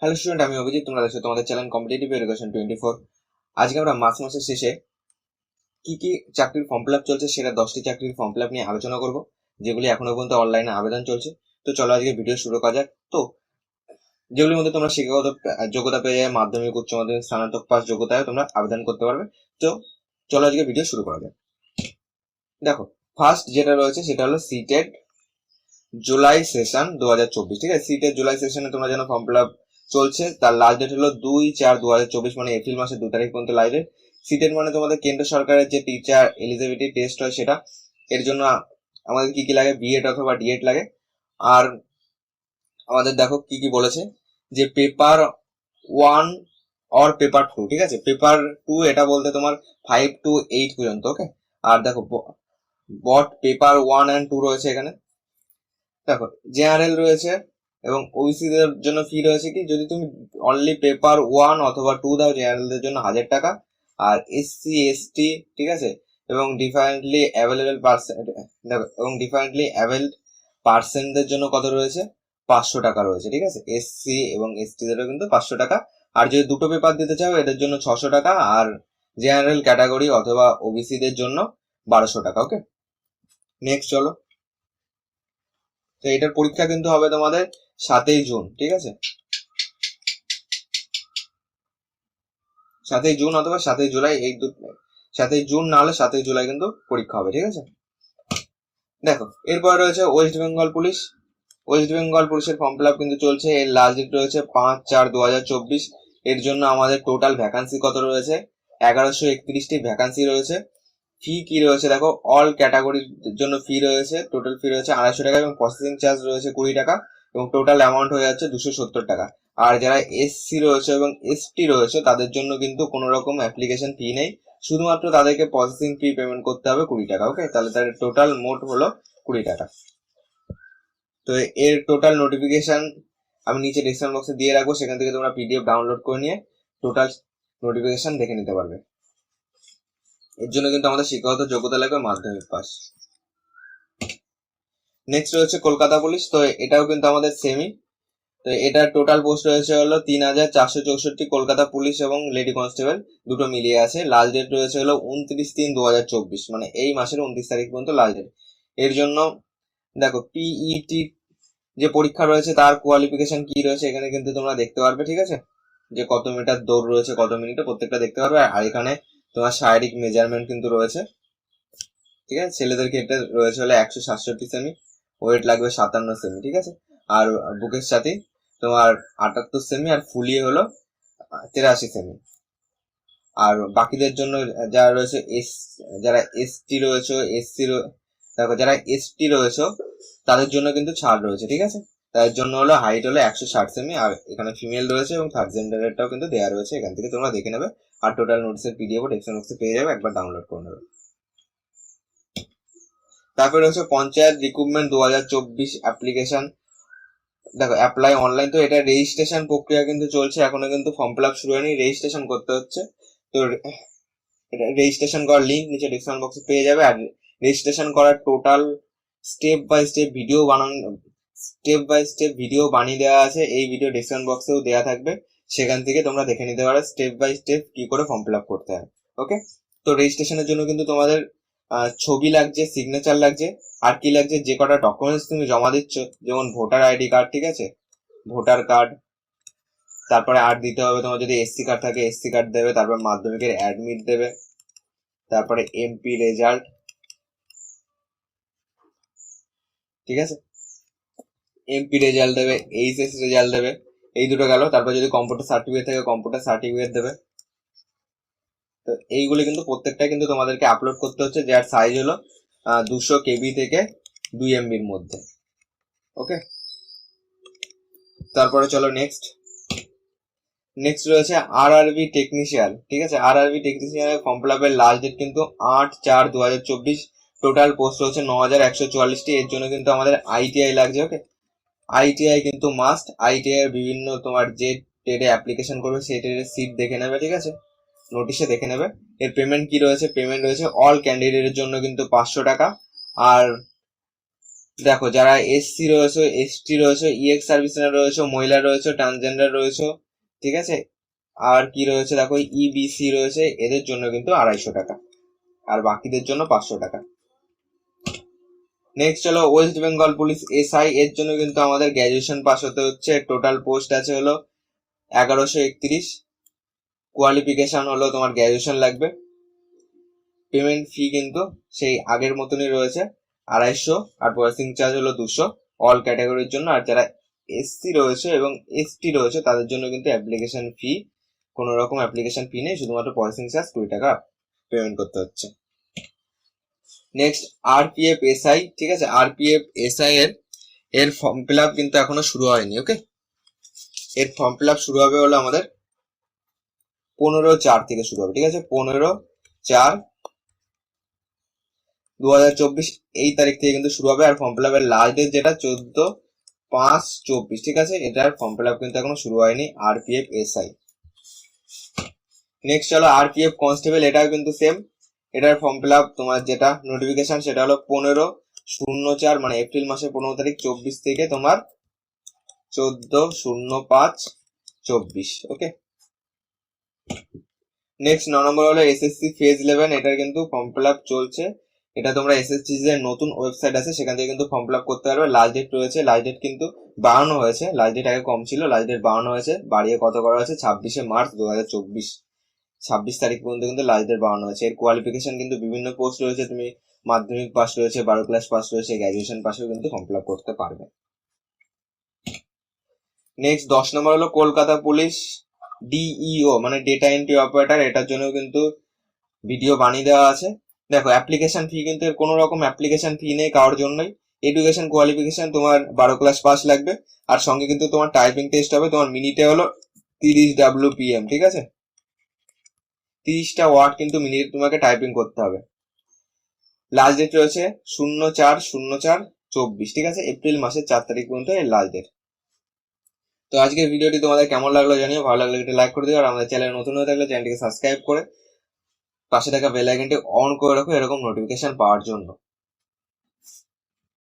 Hello student, আমি অভিজিৎ। তোমরা দেখছো তোমাদের চ্যানেল কম্পিটিটিভ এডুকেশন 24। আজকে আমরা মার্চ মাসের শেষে কি কি চাকরির ফর্ম ফিল আপ চলছে সেটা 10টি চাকরির ফর্ম ফিল আপ নিয়ে আলোচনা করব, যেগুলি এখনো পর্যন্ত অনলাইনে আবেদন চলছে। তো চলো আজকে ভিডিও শুরু করা যাক। তো যেগুলির মধ্যে তোমরা শিক্ষাগত যোগ্যতা পেয়ে যায়, মাধ্যমিক, উচ্চ মাধ্যমিক, স্নাতক পাস যোগ্যতায় তোমরা আবেদন করতে পারবে। তো চলো আজকে ভিডিও শুরু করা যাক। দেখো, ফার্স্ট যেটা রয়েছে সেটা হলো সিটেড জুলাই সেশন 2024। ঠিক আছে, সিটেড জুলাই সেশনে তোমরা যেন ফর্ম ফিল আপ চলছে। তার লাস্ট ডেট হলো 2/4/2024, মানে এপ্রিল মাসের 2 তারিখ পর্যন্ত লাস্ট ডেট। সিটেড মানে তোমাদের কেন্দ্র সরকারের যে টিচার এলিজিবিলিটি টেস্ট হয় সেটা। এর জন্য আমাদের কি কি লাগে, বিএড অথবা ডিএড লাগে। আর আমাদের দেখো কি কি বলেছে, যে পেপার 1 অর পেপার 2। ঠিক আছে, পেপার 2 এটা বলতে তোমার 5 to 8 পর্যন্ত। ওকে, আর দেখো বট পেপার 1 and 2 রয়েছে এখানে। দেখো, জেনারেল রয়েছে এবং ওবিসি দের জন্য ফি রয়েছে কি, যদি তুমি অনলি পেপার 1 অথবা 2 দাও জেনারেলদের জন্য 1000 টাকা। আর এসসি এসটি, ঠিক আছে, এবং ডিফারেন্টলি অ্যাভেলেবল পার্সেন্ট, দেখো, এবং ডিফারেন্টলি অ্যাভেলড পার্সেন্টদের জন্য কত রয়েছে, 500 টাকা রয়েছে। ঠিক আছে, এসসি এবং এসটি দেরও কিন্তু 500 টাকা। আর যদি দুটো পেপার দিতে চাও এদের জন্য 600 টাকা, আর জেনারেল ক্যাটাগরি অথবা ওবিসি দের জন্য 1200 টাকা। ওকে, নেক্সট চলো। তো এটার পরীক্ষা কিন্তু হবে তোমাদের 7ই জুন। ঠিক আছে, 7ই জুন অথবা 7ই জুলাই, এই 7ই জুন না হলে 7ই জুলাই কিন্তু পরীক্ষা হবে। ঠিক আছে, দেখো এরপর রয়েছে West Bengal police. West Bengal পুলিশের ফর্ম ফিল আপ কিন্তু চলছে। এর লাস্ট ডেট রয়েছে 5/4/2024। এর জন্য আমাদের টোটাল ভ্যাকান্সি কত রয়েছে, 1131টি ভ্যাকান্সি রয়েছে। ফি কি রয়েছে দেখো, অল ক্যাটাগরির জন্য ফি রয়েছে, টোটাল ফি রয়েছে 250 টাকা এবং প্রসেসিং চার্জ রয়েছে 20 টাকা, এবং টোটাল অ্যামাউন্ট হয়ে যাচ্ছে 270 টাকা। আর যারা এসসি রয়েছে এবং এসটি রয়েছে তাদের জন্য কিন্তু কোনো রকম অ্যাপ্লিকেশন ফি নেই, শুধুমাত্র তাদেরকে প্রসেসিং ফি পেমেন্ট করতে হবে 20 টাকা। ওকে, তাহলে তাদের টোটাল মোট হলো 20 টাকা। তো এর টোটাল নোটিফিকেশন আমি নিচে ডিসক্রিপশন বক্সে দিয়ে রাখবো, সেখান থেকে তোমরা পিডিএফ ডাউনলোড করে নিয়ে টোটাল নোটিফিকেশন দেখে নিতে পারবে। এর জন্য কিন্তু আমাদের শিক্ষাগত যোগ্যতা লাগবে মাধ্যমিক পাস। নেক্সট রয়েছে কলকাতা পুলিশ। তো এটাও কিন্তু আমাদের সেমি। তো এটার টোটাল পোস্ট রয়েছে হলো 3464। কলকাতা পুলিশ এবং লেডি কনস্টেবল দুটো মিলিয়ে আছে। লাস্ট ডেট রয়েছে হলো 29/3/2024, মানে এই মাসের 29 তারিখ পর্যন্ত লাস্ট ডেট। এর জন্য দেখো পিইটি যে পরীক্ষা রয়েছে তার কোয়ালিফিকেশন কি রয়েছে এখানে কিন্তু তোমরা দেখতে পারবে। ঠিক আছে, যে কত মিটার দৌড় রয়েছে, কত মিনিটে, প্রত্যেকটা দেখতে পারবে। আর এখানে তোমার শারীরিক মেজারমেন্ট কিন্তু রয়েছে। ঠিক আছে, ছেলেদের ক্ষেত্রে রয়েছে হলো 167 সেমি, ওয়েট লাগবে 57 সেমি। ঠিক আছে, আর বুকের সাথে তোমার 78 সেমি, আর ফুলিয়ে হলো 83 সেমি। আর বাকিদের জন্য যারা রয়েছে যারা এসটি রয়েছে, দেখো যারা এসটি রয়েছে তাদের জন্য কিন্তু ছাড় রয়েছে। ঠিক আছে, তাদের জন্য হলো হাইট হলো 160 সেমি, আর এখানে ফিমেল রয়েছে এবং থার্ড জেন্ডারেরটাও কিন্তু দেওয়া রয়েছে, এখান থেকে তোমরা দেখে নেবে। আর টোটাল নোটিসের পিডিএফ ডেসক্রিপশন বক্সে পেয়ে যাবে, একবার ডাউনলোড করে নেবে। তারপরে রয়েছে পঞ্চায়েত রিক্রুটমেন্ট 2024 অ্যাপ্লিকেশন। দেখো অ্যাপ্লাই অনলাইন। তো এটা রেজিস্ট্রেশন প্রক্রিয়া কিন্তু চলছে, এখনো কিন্তু ফর্ম ফিল আপ শুরু হয়নি, রেজিস্ট্রেশন করতে হচ্ছে। তো রেজিস্ট্রেশন করার লিঙ্ক নিচে ডিসক্রিপশন বক্সে পেয়ে যাবে। আর রেজিস্ট্রেশন করার total step by step video বানিয়ে দেওয়া আছে, এই ভিডিও ডিসক্রিপশন বক্সেও দেওয়া থাকবে, সেখান থেকে তোমরা দেখে নিতে পারো স্টেপ বাই স্টেপ কি করে ফর্ম ফিল আপ করতে হয়। ওকে, তো রেজিস্ট্রেশনের জন্য কিন্তু তোমাদের ছবি লাগছে, সিগনেচার লাগছে, আর কি লাগছে, যে কটা ডকুমেন্টস তুমি জমা দিচ্ছ, যেমন ভোটার আইডি কার্ড, ঠিক আছে, ভোটার কার্ড, তারপরে আর দিতে হবে তোমার যদি এসসি কার্ড থাকে এসসি কার্ড দেবে, তারপর মাধ্যমিকের অ্যাডমিট দেবে, তারপরে এমপি রেজাল্ট। ঠিক আছে, এমপি রেজাল্ট দেবে, এইচএস রেজাল্ট দেবে, এই দুটো গেল। তারপর যদি কম্পিউটার সার্টিফিকেট থাকে কম্পিউটার সার্টিফিকেট দেবে। তো এইগুলো কিন্তু প্রত্যেকটা কিন্তু তোমাদেরকে আপলোড করতে হচ্ছে, যার সাইজ হলো 200 কেবি থেকে 2 MBর মধ্যে। ওকে, তারপরে চলো নেক্সট রয়েছে আরআরবি টেকনিশিয়ান। ঠিক আছে, আরআরবি টেকনিশিয়ানের ফর্ম ফিল আপের লাস্ট ডেট কিন্তু 8/4/2024। টোটাল পোস্ট রয়েছে 9144টি। এর জন্য কিন্তু আমাদের আইটিআই লাগছে। ওকে, আইটিআই কিন্তু মাস্ট। আইটিআই এর বিভিন্ন তোমার যে ট্রেডে অ্যাপ্লিকেশন করবে সেই ট্রেডের সিট দেখে নেবে। ঠিক আছে, নোটিশে দেখে নেবে। এর পেমেন্ট কি রয়েছে, পেমেন্ট রয়েছে অল ক্যান্ডিডেটের জন্য কিন্তু 500 টাকা, আর দেখো যারা এসসি রয়েছে, এসটি রয়েছে, ইএক্স সার্ভিসম্যান রয়েছে, মহিলা রয়েছে, ট্রান্সজেন্ডার রয়েছে, ঠিক আছে, আর কি রয়েছে দেখো ইবিসি রয়েছে, এদের জন্য কিন্তু 250 টাকা, আর বাকিদের জন্য 500 টাকা। নেক্সট চলো ওয়েস্ট বেঙ্গল পুলিশ এসআই, এর জন্য কিন্তু আমাদের গ্র্যাজুয়েশন পাস হতে হচ্ছে। টোটাল পোস্ট আছে হলো 1131, কোয়ালিফিকেশন হলো তোমার গ্র্যাজুয়েশন লাগবে। পেমেন্ট ফি কিন্তু সেই আগের মতনই রয়েছে 250, আর প্রসেসিং চার্জ হলো 200 অল ক্যাটাগরির জন্য। আর যারা এসসি রয়েছে এবং এসটি রয়েছে তাদের জন্য কিন্তু অ্যাপ্লিকেশন ফি, কোনো রকম অ্যাপ্লিকেশন ফি নেই, শুধুমাত্র প্রসেসিং চার্জ 20 টাকা পেমেন্ট করতে হচ্ছে। নেক্সট আরপিএফ এসআই, ঠিক আছে, আরপিএফ এসআই এর ফর্ম ফিল আপ কিন্তু এখনো শুরু হয়নি। ওকে, এর ফর্ম ফিল আপ শুরু হবে হলো আমাদের 15/4 থেকে শুরু হবে, ঠিক আছে, 15/4/2024 এই তারিখ থেকে কিন্তু শুরু হবে। আর ফর্ম ফিল আপের লাস্ট ডেট যেটা 14/5/24, ঠিক আছে, এটার ফর্ম ফিল আপ কিন্তু এখনো শুরু হয়নি আরপিএফ এসআই। নেক্সট চলো আরপিএফ কনস্টেবল, এটাও কিন্তু সেম, এটার ফর্ম ফিল আপ তোমার যেটা নোটিফিকেশন সেটা হলো 15/04, মানে এপ্রিল মাসের 15 তারিখ 24 থেকে তোমার 14/05/24। ওকে, নেক্সট 9 নম্বর হলো এসএসসি ফেজ 11, এটার কিন্তু ফর্ম ফিল আপ চলছে। এটা তোমরা এসএসসি যে নতুন ওয়েবসাইট আছে সেখান থেকে কিন্তু ফর্ম ফিল আপ করতে পারবে। লাস্ট ডেট রয়েছে, লাস্ট ডেট কিন্তু বাড়ানো হয়েছে, লাস্ট ডেট আগে কম ছিল, লাস্ট ডেট বাড়ানো হয়েছে, বাড়িয়ে কত করা হয়েছে 26শে মার্চ 2024, 26 তারিখ পর্যন্ত কিন্তু লাস্ট ডেট বাড়ানো হয়েছে। এর কোয়ালিফিকেশন কিন্তু বিভিন্ন পোস্ট রয়েছে, তুমি মাধ্যমিক পাস রয়েছে, 12 ক্লাস পাস রয়েছে, গ্র্যাজুয়েশন পাসেও কিন্তু ফর্ম ফিল আপ করতে পারবে। নেক্সট 10 নম্বর হলো কলকাতা পুলিশ ডিইও, মানে ডেটা এন্ট্রি অপারেটর, এটার জন্য কিন্তু ভিডিও বানিয়ে দেওয়া আছে। দেখো অ্যাপ্লিকেশন ফি কিন্তু এর কোনো রকম অ্যাপ্লিকেশন ফি নেই কারোর জন্যই। এডুকেশন কোয়ালিফিকেশন তোমার 12 ক্লাস পাস লাগবে, আর সঙ্গে কিন্তু তোমার টাইপিং টেস্ট হবে, তোমার মিনিটে হলো 30 WPM, ঠিক আছে, 30টা ওয়ার্ড কিন্তু মিনিটে তোমাকে টাইপিং করতে হবে। লাস্ট ডেট রয়েছে 04/04/24, ঠিক আছে, এপ্রিল মাসের 4 তারিখ পর্যন্ত এর লাস্ট ডেট। তো আজকের ভিডিওটি তোমাদের কেমন লাগলো জানিও, ভালো লাগলে একটা লাইক করে দিও, আর আমাদের চ্যানেল নতুন হয়ে থাকলে চ্যানেলটিকে সাবস্ক্রাইব করে পাশে থাকা বেল আইকনটি অন করে রাখো এরকম নোটিফিকেশন পাওয়ার জন্য।